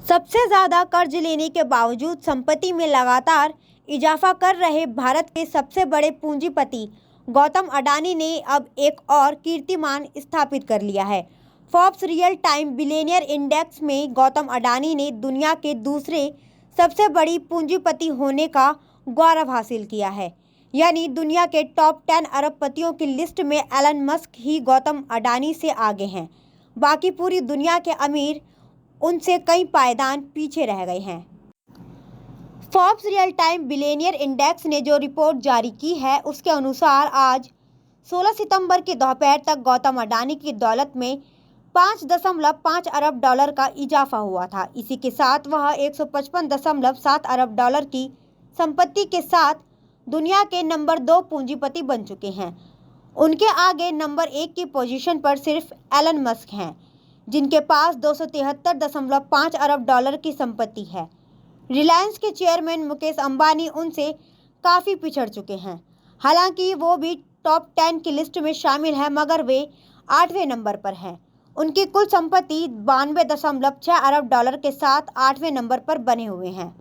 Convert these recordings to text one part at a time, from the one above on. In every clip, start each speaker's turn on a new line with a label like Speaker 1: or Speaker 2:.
Speaker 1: सबसे ज़्यादा कर्ज लेने के बावजूद संपत्ति में लगातार इजाफा कर रहे भारत के सबसे बड़े पूंजीपति गौतम अडानी ने अब एक और कीर्तिमान स्थापित कर लिया है। Forbes real time billionaire index में गौतम अडानी ने दुनिया के दूसरे सबसे बड़ी पूंजीपति होने का गौरव हासिल किया है। यानी दुनिया के टॉप 10 अरबपतियों की लिस्ट में एलन मस्क ही गौतम अडानी से आगे हैं। बाकी पूरी दुनिया के अमीर उनसे कई पायदान पीछे रह गए हैं। Forbes real time billionaire index ने जो रिपोर्ट जारी की है उसके अनुसार आज 16 सितंबर के दोपहर तक गौतम अडानी की दौलत में 5.5 अरब डॉलर का इजाफा हुआ था। इसी के साथ वह 155.7 अरब डॉलर की संपत्ति के साथ दुनिया के नंबर 2 पूंजीपति बन चुके हैं। उनके आगे नंबर 1 की पोजीशन पर सिर्फ एलन मस्क हैं, जिनके पास 273.5 अरब डॉलर की संपत्ति है। रिलायंस के चेयरमैन मुकेश अंबानी उनसे काफ़ी पिछड़ चुके हैं। हालांकि वो भी टॉप 10 की लिस्ट में शामिल है, मगर वे 8वें नंबर पर हैं। उनकी कुल संपत्ति 92.6 अरब डॉलर के साथ 8वें नंबर पर बने हुए हैं।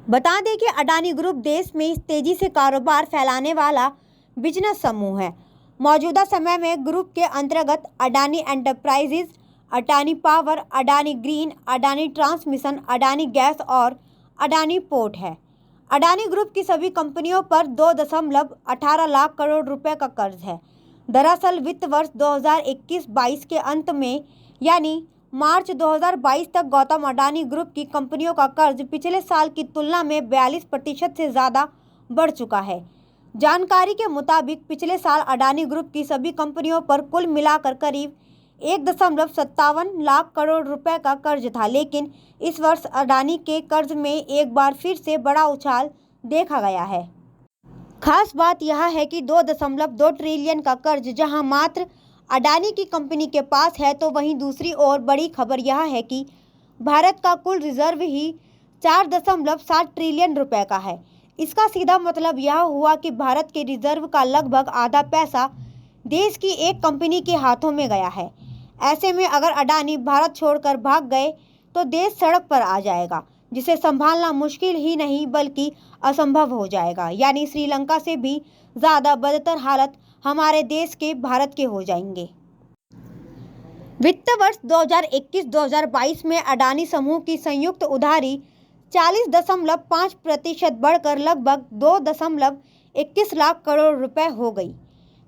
Speaker 1: बता दें कि अडानी ग्रुप देश में तेजी से कारोबार फैलाने वाला बिजनेस समूह है। मौजूदा समय में ग्रुप के अंतर्गत Adani enterprises, Adani power, Adani green, Adani transmission, Adani gas और अडानी पोर्ट है। अडानी ग्रुप की सभी कंपनियों पर 2.18 लाख करोड़ रुपए का कर्ज है। दरअसल वित्त वर्ष 2021-22 के अंत में यानी मार्च 2022 तक गौतम अडानी ग्रुप की कंपनियों का कर्ज पिछले साल की तुलना में 42% से ज़्यादा बढ़ चुका है। जानकारी के मुताबिक पिछले साल अडानी ग्रुप की सभी कंपनियों पर कुल मिलाकर करीब 1.57 लाख करोड़ रुपए का कर्ज था, लेकिन इस वर्ष अडानी के कर्ज में एक बार फिर से बड़ा उछाल देखा गया है। खास बात यह है कि 2.2 ट्रिलियन का कर्ज जहां मात्र अडानी की कंपनी के पास है, तो वहीं दूसरी ओर बड़ी खबर यह है कि भारत का कुल रिजर्व ही 4.7 ट्रिलियन रुपए का है। इसका सीधा मतलब यह हुआ कि भारत के रिजर्व का लगभग आधा पैसा देश की एक कंपनी के हाथों में गया है। ऐसे में अगर अडानी भारत छोड़कर भाग गए तो देश सड़क पर आ जाएगा, जिसे संभालना मुश्किल ही नहीं बल्कि असंभव हो जाएगा। यानी श्रीलंका से भी ज़्यादा बदतर हालत हमारे देश के भारत के हो जाएंगे। वित्त वर्ष 2021-2022 में अडानी समूह की संयुक्त उधारी 40.5% बढ़कर लगभग 2.21 लाख करोड़ रुपए हो गई।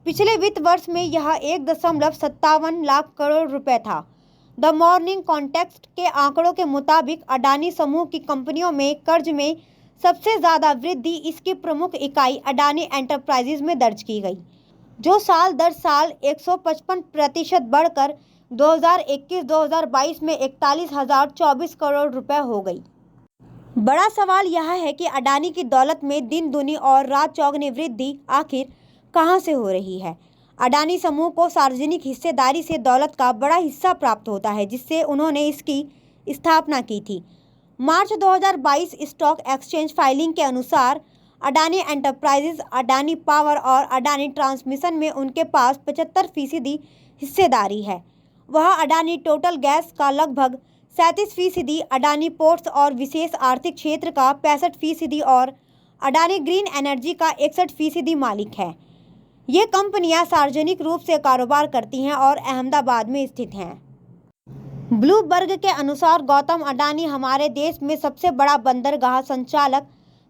Speaker 1: पिछले वित्त वर्ष में यह 1.57 लाख करोड़ रुपए था। द मॉर्निंग कॉन्टेक्स्ट के आंकड़ों के मुताबिक अडानी समूह की कंपनियों में कर्ज में सबसे ज़्यादा वृद्धि इसकी प्रमुख इकाई अडानी एंटरप्राइजेज में दर्ज की गई, जो साल दर साल 155% बढ़कर 2021-2022 में 41,024 करोड़ रुपए हो गई। बड़ा सवाल यह है कि अडानी की दौलत में दिन दुनी और रात चौगुनी वृद्धि आखिर कहां से हो रही है। अडानी समूह को सार्वजनिक हिस्सेदारी से दौलत का बड़ा हिस्सा प्राप्त होता है, जिससे उन्होंने इसकी स्थापना की थी। मार्च 2022 स्टॉक एक्सचेंज फाइलिंग के अनुसार अडानी एंटरप्राइजेज, अडानी पावर और अडानी ट्रांसमिशन में उनके पास 75% हिस्सेदारी है। वह अडानी टोटल गैस का लगभग 37%, अडानी पोर्ट्स और विशेष आर्थिक क्षेत्र का 65% और अडानी ग्रीन एनर्जी का 61% मालिक है। ये कंपनियां सार्वजनिक रूप से कारोबार करती हैं और अहमदाबाद में स्थित हैं। ब्लूमबर्ग के अनुसार गौतम अडानी हमारे देश में सबसे बड़ा बंदरगाह संचालक,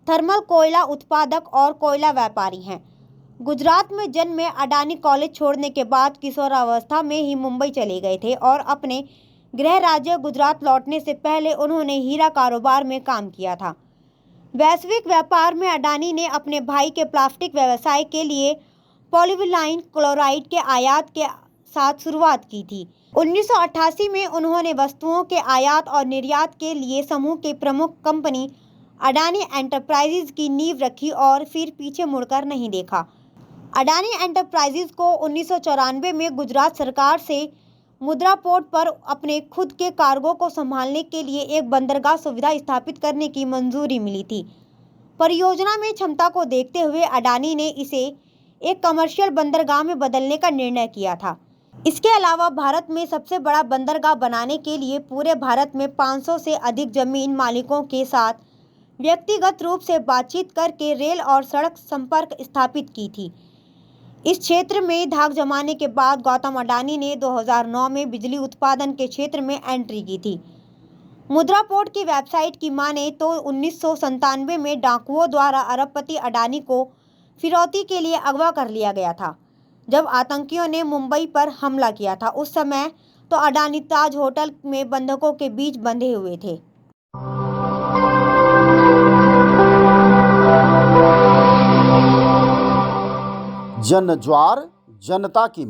Speaker 1: थर्मल कोयला उत्पादक और कोयला व्यापारी हैं। गुजरात में जन्मे अडानी कॉलेज छोड़ने के बाद किशोरावस्था में ही मुंबई चले गए थे और अपने गृह राज्य गुजरात लौटने से पहले उन्होंने हीरा कारोबार में काम किया था। वैश्विक व्यापार में अडानी ने अपने भाई के प्लास्टिक व्यवसाय के लिए पॉलीविनाइल क्लोराइड के आयात के साथ शुरुआत की थी। 1988 में उन्होंने वस्तुओं के आयात और निर्यात के लिए समूह की प्रमुख कंपनी अडानी एंटरप्राइजेज की नींव रखी और फिर पीछे मुड़कर नहीं देखा। अडानी एंटरप्राइजेज को 1994 में गुजरात सरकार से मुद्रा पोर्ट पर अपने खुद के कार्गो को संभालने के लिए एक बंदरगाह सुविधा स्थापित करने की मंजूरी मिली थी। परियोजना में क्षमता को देखते हुए अडानी ने इसे एक कमर्शियल बंदरगाह में बदलने का निर्णय किया था। इसके अलावा भारत में सबसे बड़ा बंदरगाह बनाने के लिए पूरे भारत में 500 से अधिक जमीन मालिकों के साथ व्यक्तिगत रूप से बातचीत करके रेल और सड़क संपर्क स्थापित की थी। इस क्षेत्र में धाक जमाने के बाद गौतम अडानी ने 2009 में बिजली उत्पादन के क्षेत्र में एंट्री की थी। मुद्रा पोर्ट की वेबसाइट की माने तो 1997 में डाकुओं द्वारा अरबपति अडानी को फिरौती के लिए अगवा कर लिया गया था। जब आतंकियों ने मुंबई पर हमला किया था, उस समय तो अडानी ताज होटल में बंधकों के बीच बंधे हुए थे।
Speaker 2: जन ज्वार जनता की